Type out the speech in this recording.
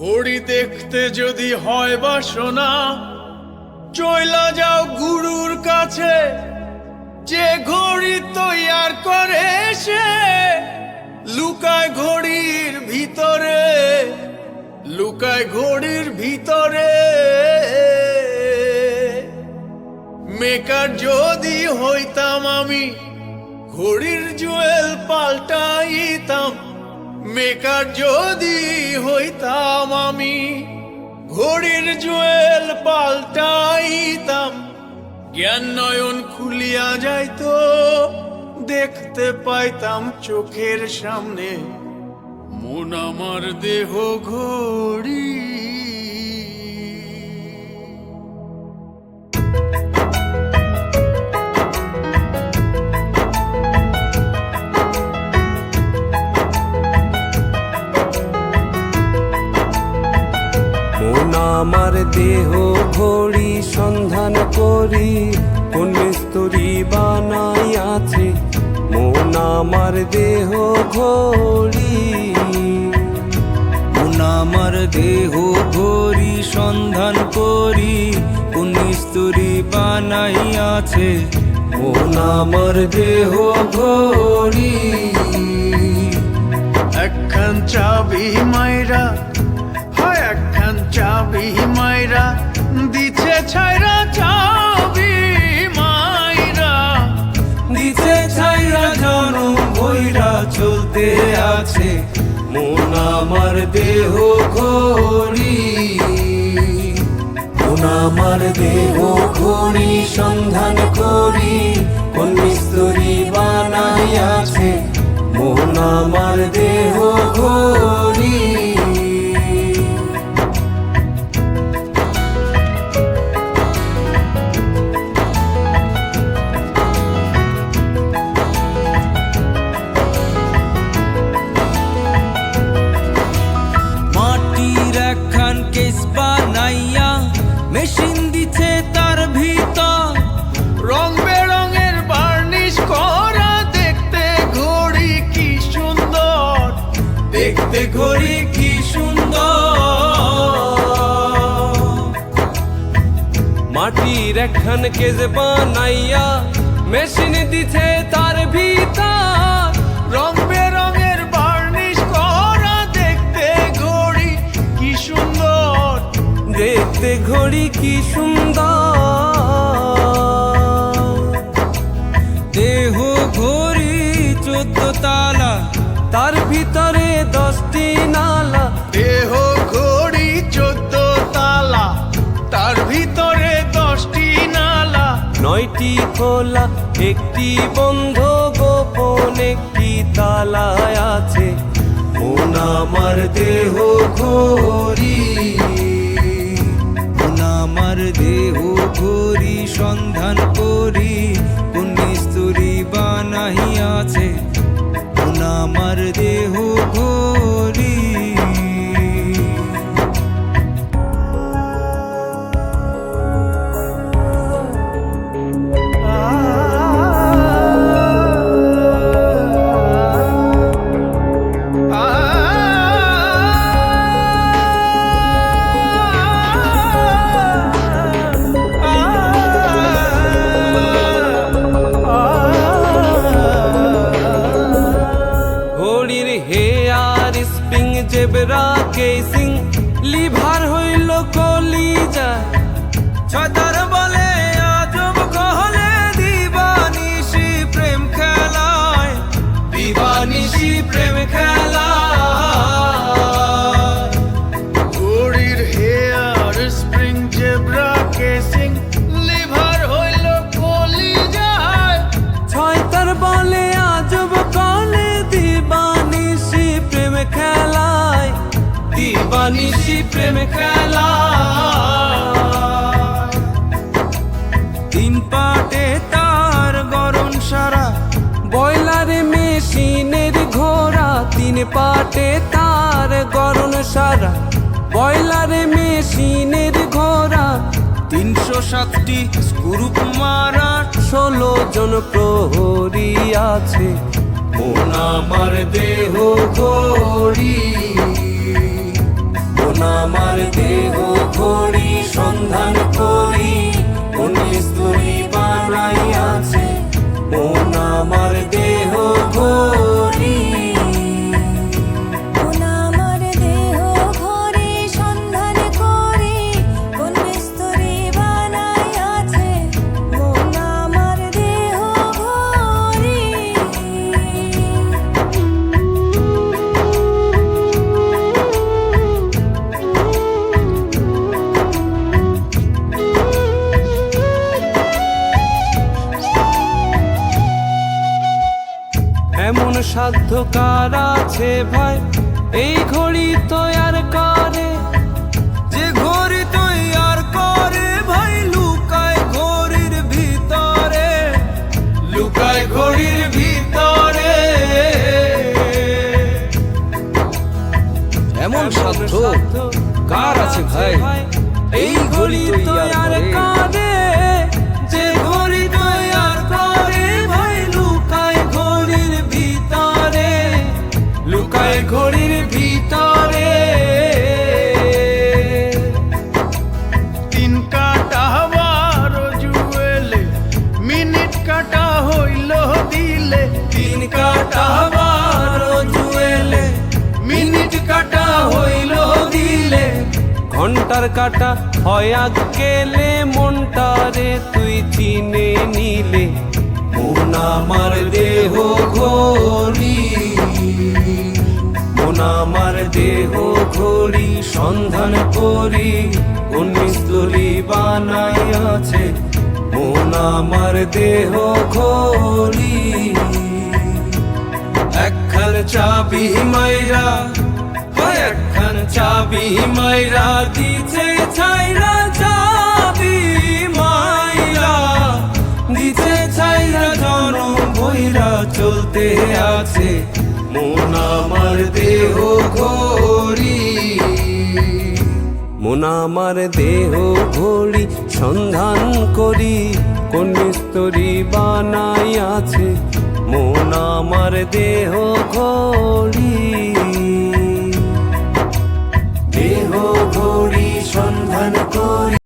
ঘড়ি দেখতে যদি হয় বাসনা, চইলা যাও গুরুর কাছে। যে ঘড়ি তৈয়ার করে সে লুকায় ঘড়ির ভিতরে, লুকায় ঘড়ির ভিতরে। মেকার যদি হইতাম আমি, ঘড়ির জুয়েল পাল্টাইতাম। মেকার যদি হইতাম আমি, ঘড়ির জুয়েল পাল্টাইতাম। জ্ঞান নয়ন খুলিয়া যাইতো, দেখতে পাইতাম চোখের সামনে মন আমার দেহ ঘড়ি। আমার দেহ ঘড়ি সন্ধান করি, কোন মিস্তুরি বানাইয়াছে মন আমার দেহ ঘড়ি। মন আমার দেহ ঘড়ি সন্ধান করি, কোন মিস্তুরি বানাইয়াছে মন আমার দেহ ঘড়ি। একখান চাবি মাইরা, হয় একখান চাবি মাইরা দিছে ছাইরা। চাবি মাইরা দিছে ছাইরা জনম ভৈরা চলতে আছে মন আমার দেহ ঘড়ি। মন আমার দেহ ঘড়ি সন্ধান করি, কোন মিস্তুরি বানাইয়াছে মন আমার দেহ ঘড়ি। বানাইয়া মেশিন দিছে তার ভিতর, রং বেরঙের বার্নিশ করা। দেখতে ঘড়ি কি সুন্দর, দেখতে ঘড়ি কি সুন্দর। মাটির একখান কেজ বানাইয়া মেশিন দিছে তার ভিতর, রং বেরঙের বার্নিশ করা। দেখতে ঘড়ি কি সুন্দর, দেখতে ঘড়ি কি সুন্দর। দেহ ঘড়ি 14 তালা, তার ভিতরে 10টি নালা। দেহ ঘড়ি 14 তালা, তার ভিতরে 10টি নালা। 9টি খোলা, 1টি বন্ধ, গোপন 1টি তালায় আছে মন আমার দেহ ঘড়ি। মন আমার দেহ ঘড়ি সন্ধান করি, কোন মিস্তুরি বানাইয়াছে মন আমার দেহ ঘড়ি। ঘড়ির hair spring zebra casing, liver হইল কলিজা। ছয়তার বলে আজব কহলে দিবানিশি প্রেম খেলায়, দিবানিশি প্রেম খেলা। ঘড়ির hair spring zebra casing, liver হইল কলিজায়। ছয়তার বলে আজব কলে দিবানিশি প্রেম খেলায়, দিবানিশি প্রেম খেলায়। 3 পাটে তার গরম সারা, বয়লারে মেশিনের ঘোড়া। 3 পাটে তার গরম সারা, বয়লারে মেশিনের ঘোড়া। 307টি স্ক্রুপ মারা, 16 জন প্রহরী আছে মন আমার দেহ ঘড়ি। মন আমার দেহ ঘড়ি সন্ধান করি কোন মিস্ত্রি বানাইয়াছে মন আমার দেহ ঘড়ি। মন আমার দেহ ঘড়ি সন্ধান করি কোন মিস্ত্রি বানাইয়াছে মন আমার দেহ ঘড়ি। এমন সাধ্য কার আছে ভাই এই ঘড়ি তৈয়ার করে, যে ঘড়ি তৈয়ার করে ভাই লুকায় ঘড়ির ভিতরে, লুকায় ঘড়ির ভিতরে। এমন সাধ্য কার আছে ভাই এই ঘড়ি তৈয়ার করে, যে ঘড়ি তৈয়ার করে ভাই লুকায় ঘড়ির ভিতরে, লুকায় ঘড়ির ভিতরে। তিন কাটা বারো জুয়েলে মিনিট কাটা হইল দিলে, তিন কাটা বারো জুয়েলে মিনিট কাটা হইল দিলে, ঘন্টার কাটা হয় গেলে মনটারে তুই চিনে নিলে মন আমার দেহ ঘড়ি। মন আমার দেহ ঘড়ি সন্ধান করি কোন মিস্ত্রি বানাইয়াছে মন আমার দেহ ঘড়ি। একখান চাবি মাইরা একখান চাবি মাইরা দিছে ছাইরা, চাবি মাইরা দিছে ছাইরা জনম বইরা চলতে আছে মন আমার দেহ ঘড়ি। মন আমার দেহ ঘড়ি সন্ধান করি কোন মিস্ত্রি বানাইয়াছে মন আমার দেহ ঘড়ি। দেহ ঘড়ি সন্ধান করি।